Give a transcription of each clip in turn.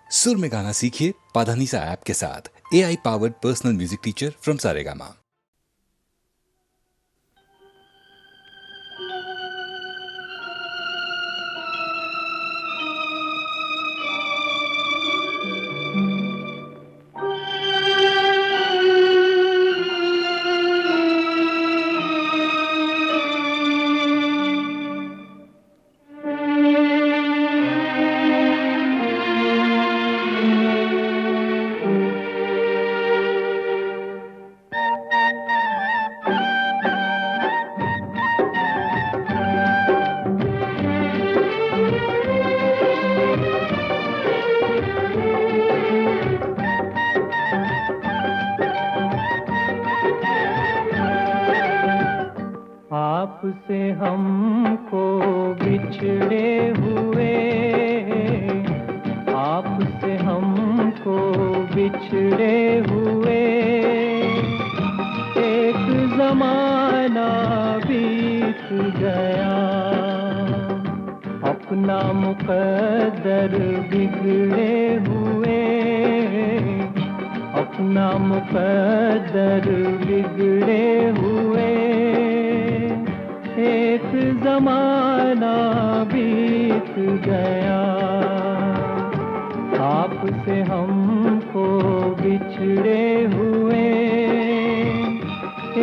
सुर में गाना सीखिए पाधानीसा ऐप के साथ। AI powered personal music teacher from Saregama. आपसे हमको बिछड़े हुए, आपसे हमको बिछड़े हुए, एक जमाना बीत गया, अपना मुकद्दर बिगड़े हुए, अपना मुकद्दर बिगड़े हुए, एक जमाना बीत गया, आपसे हमको बिछड़े हुए,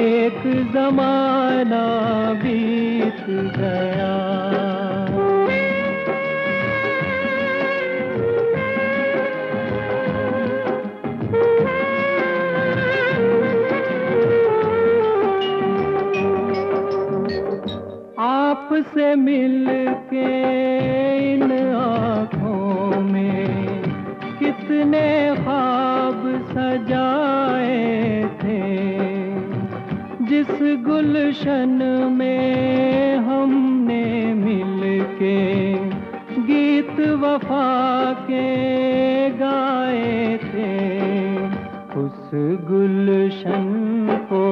एक जमाना बीत गया। आपसे मिलके इन आँखों में कितने ख्वाब सजाए थे, जिस गुलशन में हमने मिलके गीत वफा के गाए थे, उस गुलशन को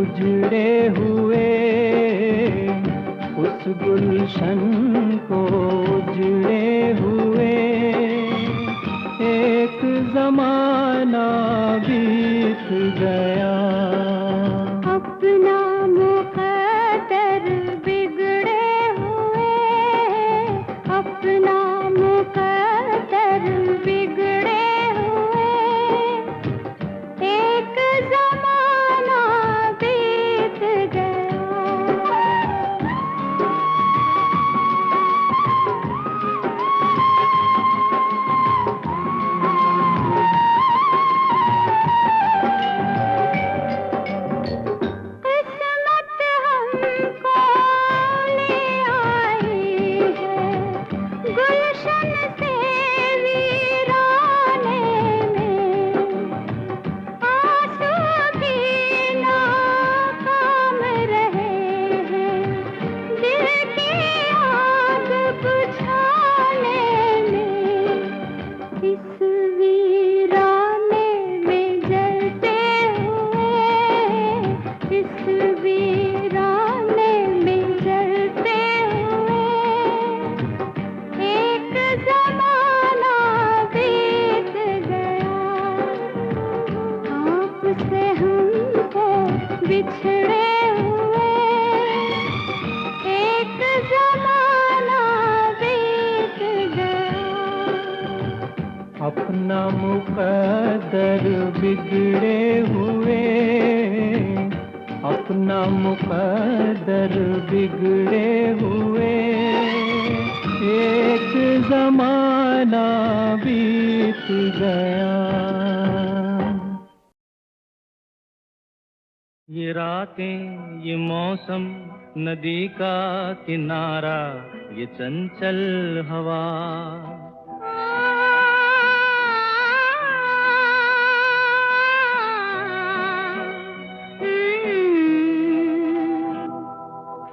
उजड़े हुए, उस गुलशन को उजड़े हुए, एक जमाना बीत गया, अपना मुकद्दर बिगड़े हुए, अपना मुकद्दर बिगड़े हुए, एक जमाना बीत गया। बिछड़े हुए, एक जमाना बीत गया, अपना मुकद्दर बिगड़े हुए, अपना मुकद्दर बिगड़े हुए, एक जमाना बीत गया। ये रातें, ये मौसम, नदी का किनारा, ये चंचल हवा,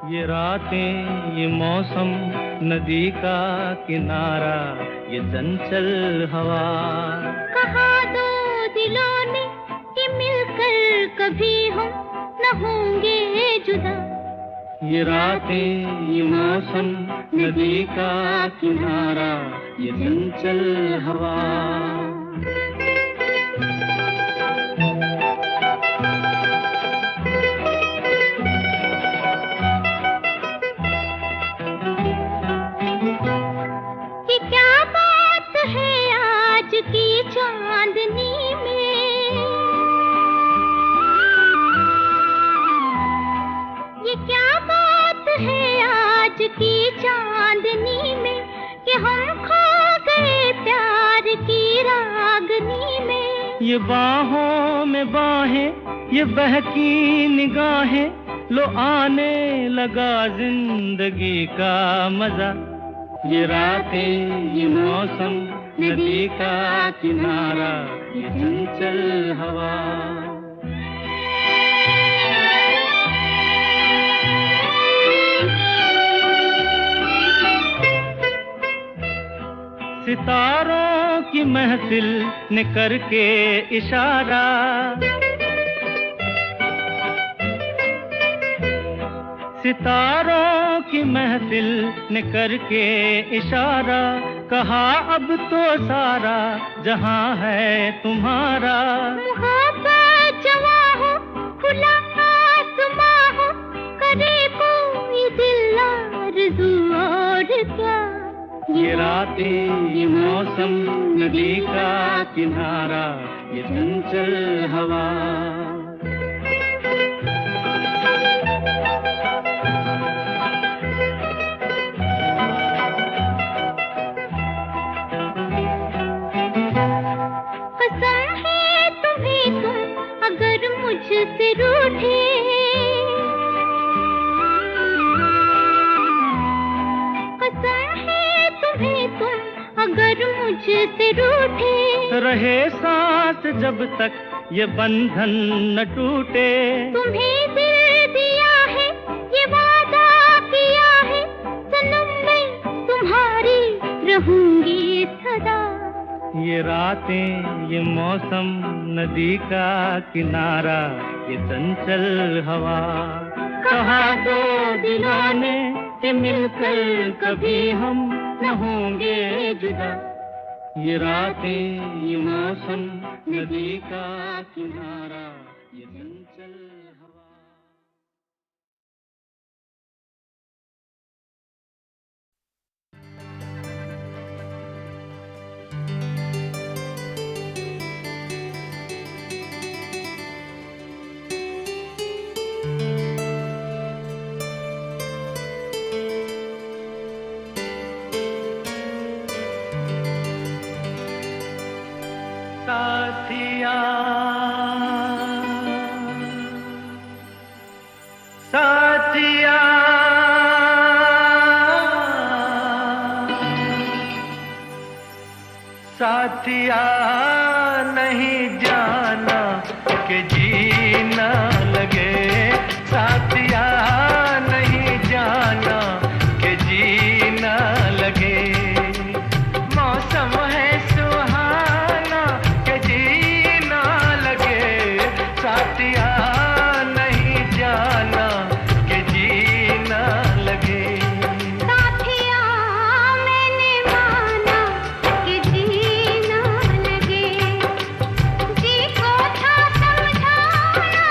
ये रातें, ये मौसम, नदी का किनारा, ये चंचल हवा, कहा दो दिलों ने कि मिलकर कभी हम न होंगे जुदा, ये रातें ये मौसम नदी का किनारा ये चंचल हवा कि क्या बात है आज की चांदनी में, ये क्या बात है आज की चांदनी में कि हम खो गए प्यार की रागनी में। ये बाहों में बाहें ये बहकी निगाहें लो आने लगा जिंदगी का मजा। ये रातें ये मौसम नदी का किनारा ये चंचल हवा सितारों की महफिल ने करके इशारा सितारों की महफिल ने करके इशारा कहा अब तो सारा जहां है तुम्हारा। मोहब्बत जवां हो खुला आसमां हो करे कोई दिल आरज़ू और क्या। ये रातें ये मौसम नदी का किनारा ये चंचल हवा कसम है तुम्हें तुम अगर मुझसे रूठे, कसम है तुम्हें तुम अगर मुझसे रूठे, रहे सांस जब तक ये बंधन न टूटे। तुम्हें दिल दिया है ये वादा किया है सनम मैं तुम्हारी रहूंगी सदा। ये रातें ये मौसम नदी का किनारा ये चंचल हवा कहा दो दिलों ने कि मिलकर कभी हम न होंगे जुदा। ये रातें ये मौसम नदी का किनारा ये चंचल हवा साथिया साथिया साथिया नहीं जाना कि जीना लगे। साथिया नहीं जाना कि जीना लगे। मौसम है सुहाना कि जीना लगे। साथिया नहीं जाना कि जीना लगे। साथिया मैंने माना कि जीना लगे, जी को था समझाना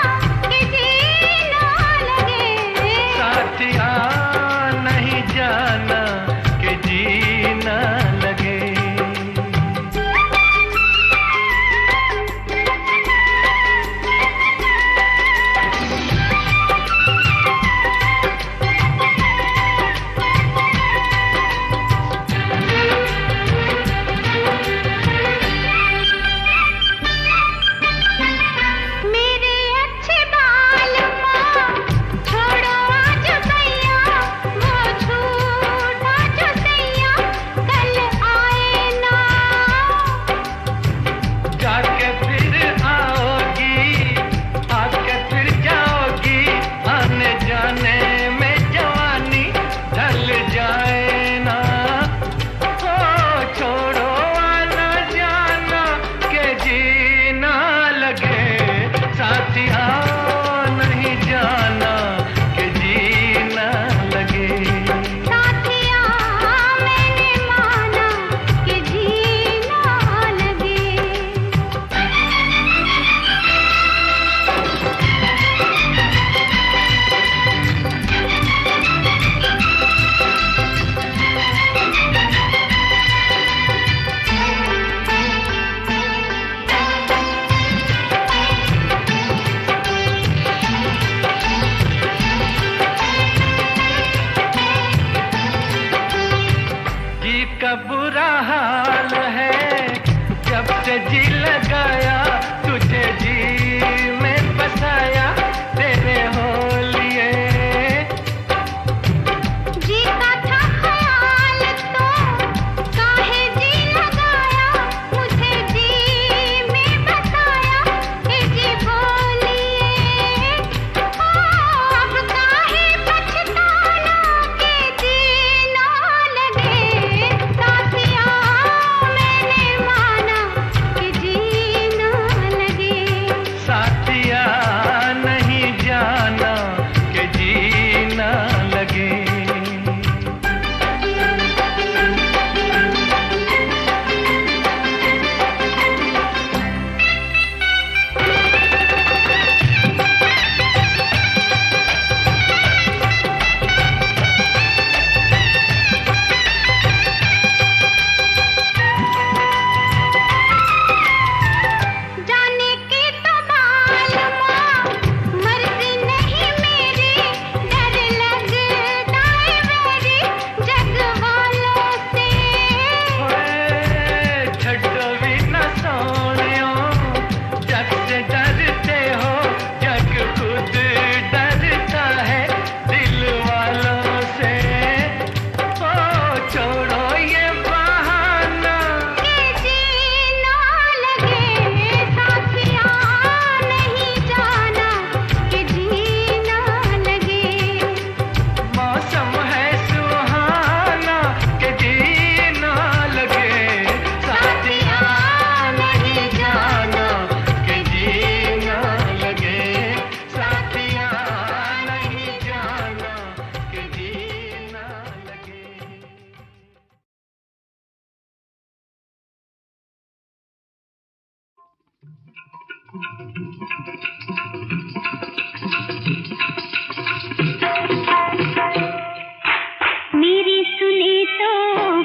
मेरी सुने तो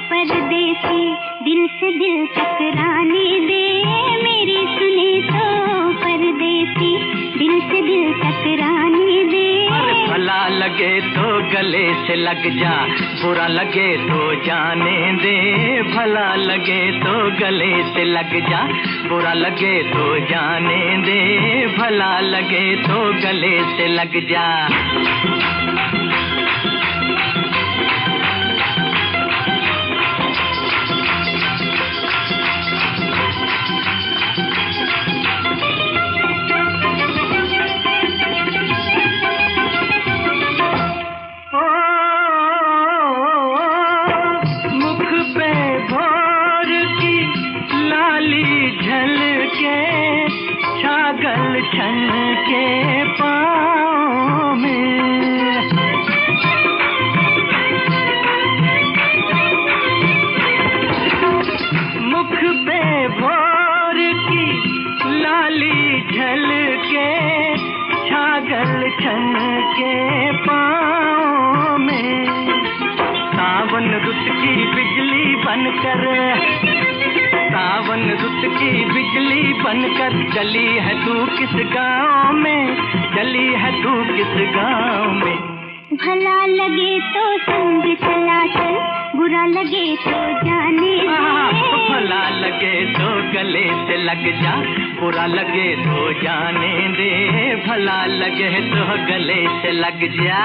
परदेसी दिल से दिल टकराने दे, मेरी सुने तो परदेसी दिल से दिल टकराने दे। अरे भला लगे तो गले से लग जा, बुरा लगे तो जाने दे। भला लगे तो गले से लग जा, बुरा लगे तो जाने दे। भला लगे तो गले से लग जा। के पाँव में मुख पे भोर की लाली झलके, छागल छन के पाँव में। सावन रुत की बिजली बनकर, सावन रुत की बिजली बनकर चली है तू किस गाँव में, चली है तू किस गाँव में। भला लगे तो संग चला चल, बुरा लगे तो जाने दे। भला लगे तो गले से लग जा, बुरा लगे तो जाने दे। भला लगे तो गले से लग जा।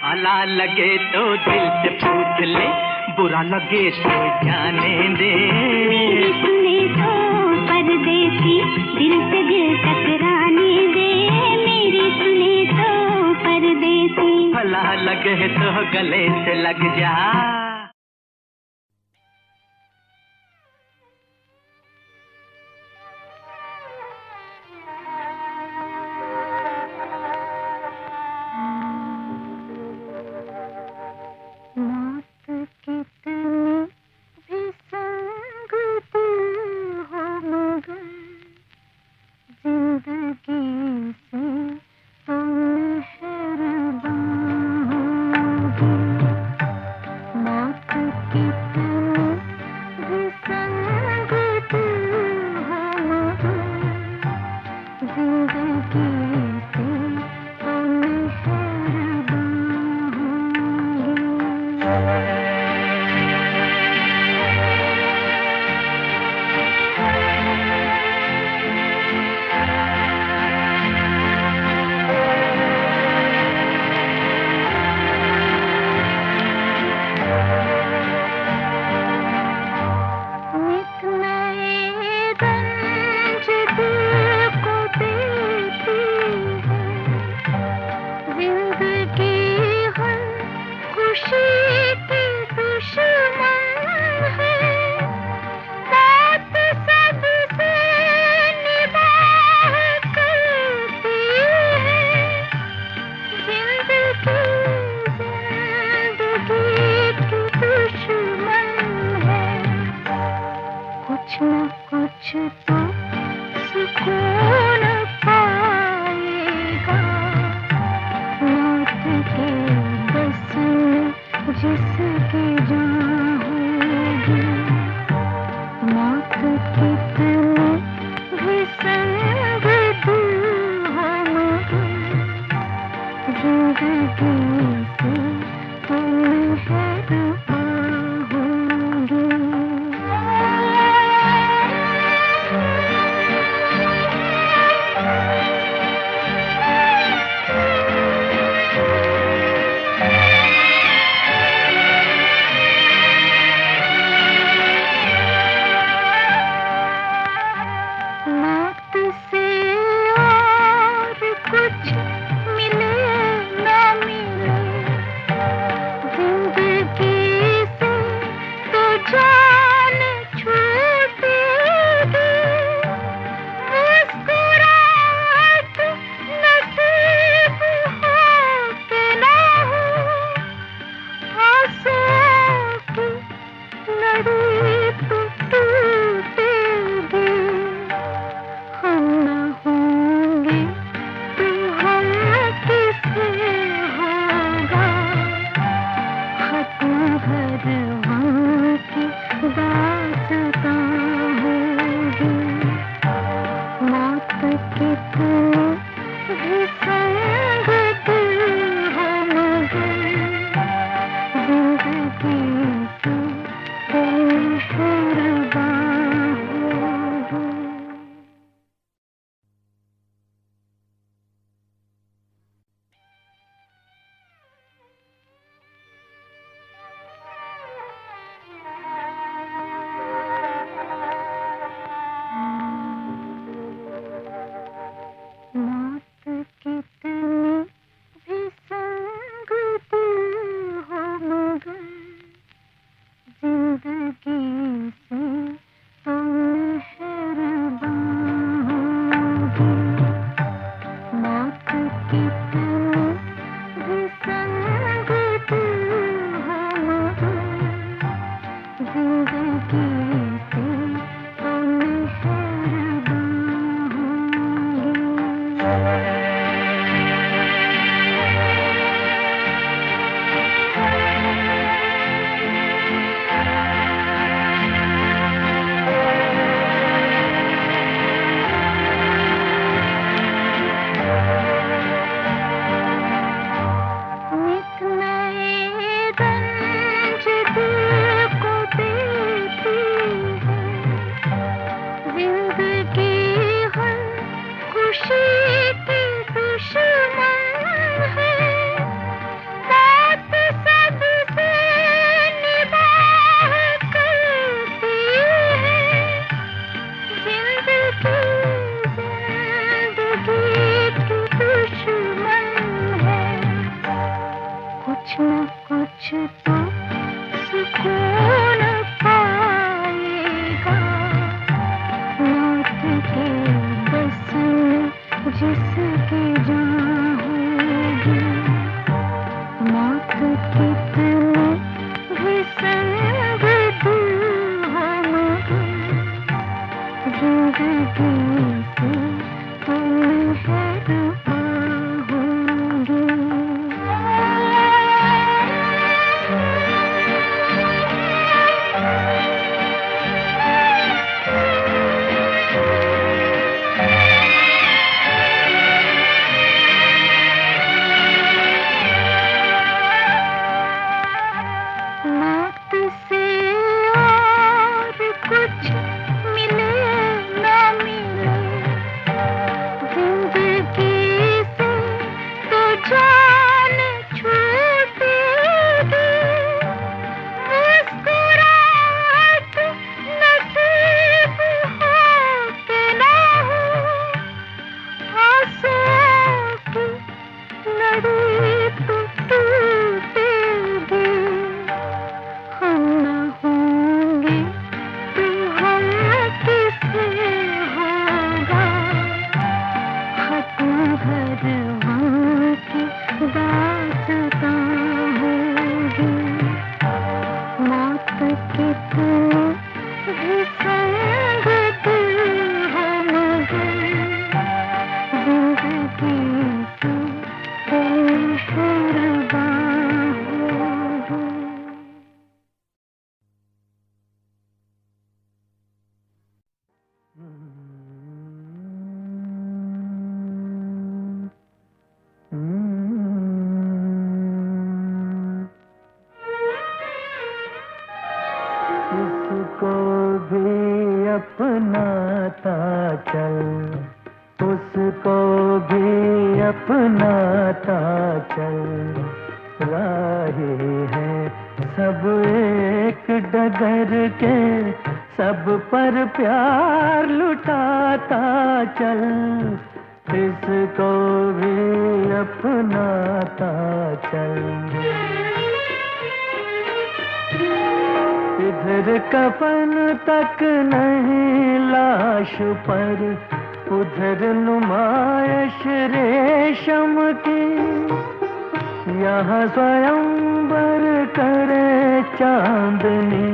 भला लगे तो दिल से पूछ ले, बुरा लगे तो जाने दे। मेरी सुने तो परदेसी दिल से दिल टकराने दे, मेरी सुने तो परदेसी। भला लगे तो गले से लग जा। तो सुकून पाएगा। मौत के बस में जिसकी जान होगी, मौत कितनी भी संग दिल हो मगर जिंदगी से तुम मेहरबान होंगे। मौत से और कुछ मिले ना मिले, जिंदगी से तो जान छूटेगी। मुस्कुराहट नसीब हो के ना हो, आंसुओं की लड़ी तो टूटेगी। हम न होंगे तो हम किसे होगा, खत्म हर वहाँ की दास्तां होगी। मौत कितनी भी संग दिल हो मगर जिंदगी से तुम मेहरबान होगी। उसको भी अपनाता चल, उसको भी अपनाता चल। राही है सब एक डगर के, सब पर प्यार लुटाता चल। इसको भी अपनाता चल। इधर कफन तक नहीं लाश पर, उधर नुमाइश रेशम की। यहाँ स्वयंवर करे चांदनी,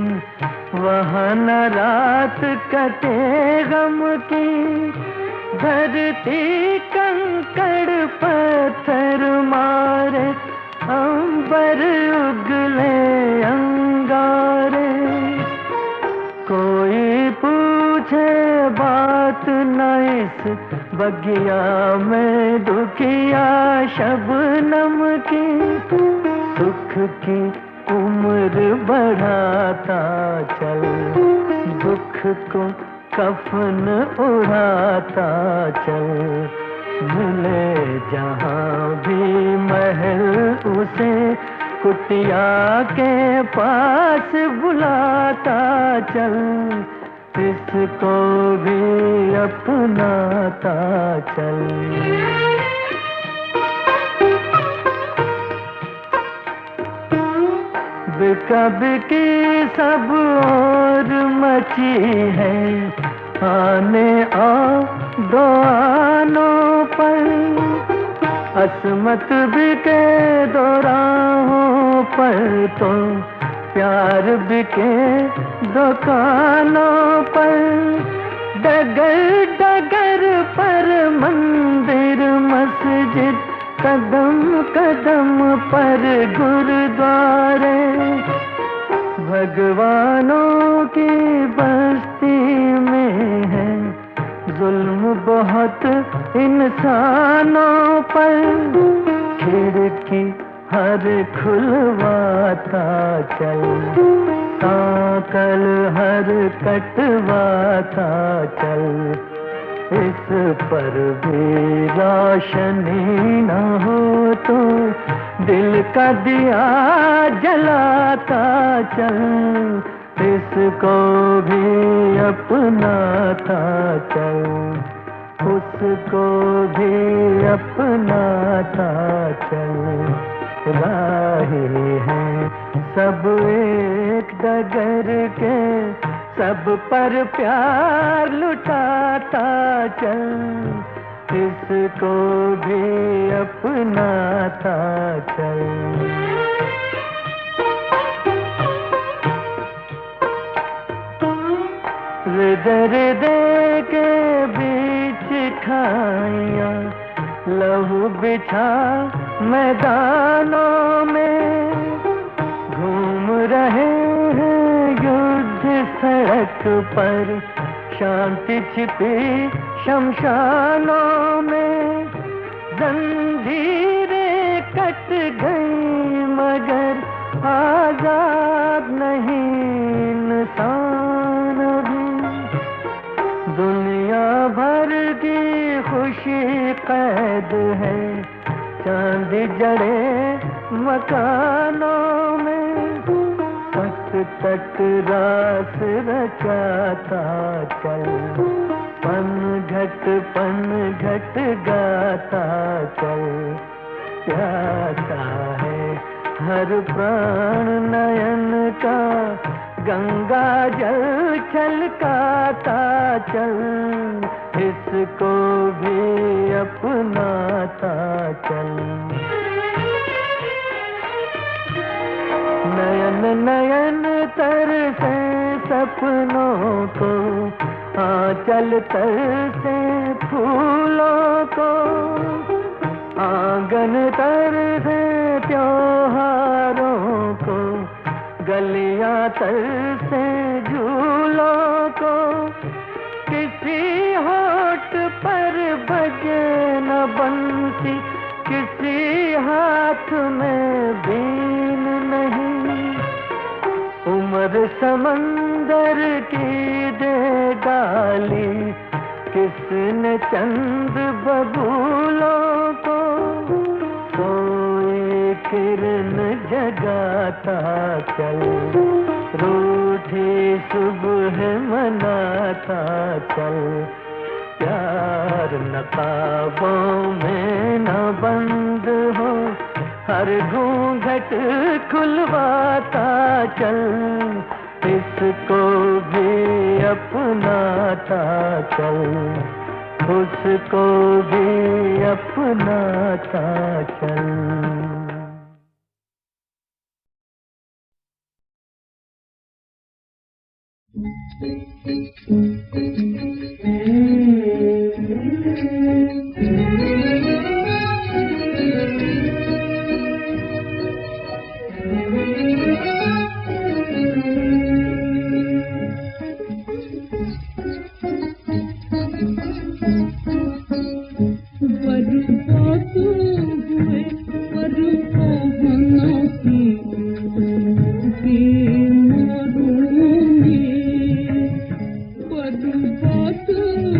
वहाँ न रात कटे गम की। धरती कंकड़ पत्थर मारे, अंबर उगले अंगारे। कोई पूछे बात न इस बगिया में दुखिया शबनम की। सुख की उम्र बढ़ाता चल, दुख को कफन उड़ाता चल। मिले जहाँ भी महल उसे, कुटिया के पास बुलाता चल। इसको भी अपनाता चल। बिका बिकी सब और मची है, आने आ दो आनों पर। असमत बिके दो राहों पर, तो प्यार बिके दुकानों पर। डगर डगर पर मंदिर मस्जिद, कदम कदम पर गुरुद्वारे। भगवानों की बस्ती में है जुल्म बहुत इंसानों पर। खिड़की हर खुलवाता चल, साकल हर कटवाता चल। इस पर भी रोशनी न हो तो दिल का दिया जलाता चल। इसको भी अपनाता चल, उसको भी अपनाता चल। राही है सब एक डगर के सब पर प्यार लुटाता चल, इसको भी अपनाता चल। हृदय के बीच खाइयां लहू बिछा मैदानों में, घूम रहे हैं युद्ध सड़क पर, शांति छिपी शमशानों में। जंजीरें कट गई मगर आजाद नहीं इंसान भी, दुनिया भर की खुशी कैद है चांदी जड़े मकानों में। तट तट रास रचाता चल, पन घट गाता चल। प्यासा है हर प्राण नयन का, गंगा जल छलकाता चल, इसको भी अपनाता चल। नयन नयन तरसे सपनों को, आंचल तरसे फूलों को, आंगन तरसे त्योहारों को, गलियां तरसे झूलों को। किसी होठ पर बजे न बंसी, किसी हाथ में बीन नहीं। उम्र समंदर की दे डाली, किसने चंद बबूलों को। कोई किरण जगाता चल, रूठी सुबह मनाता चल। प्यार नकाबों में न बंद हो, हर घूंघट खुलवाता चल, इसको भी अपनाता चल, उसको भी अपनाता चल। What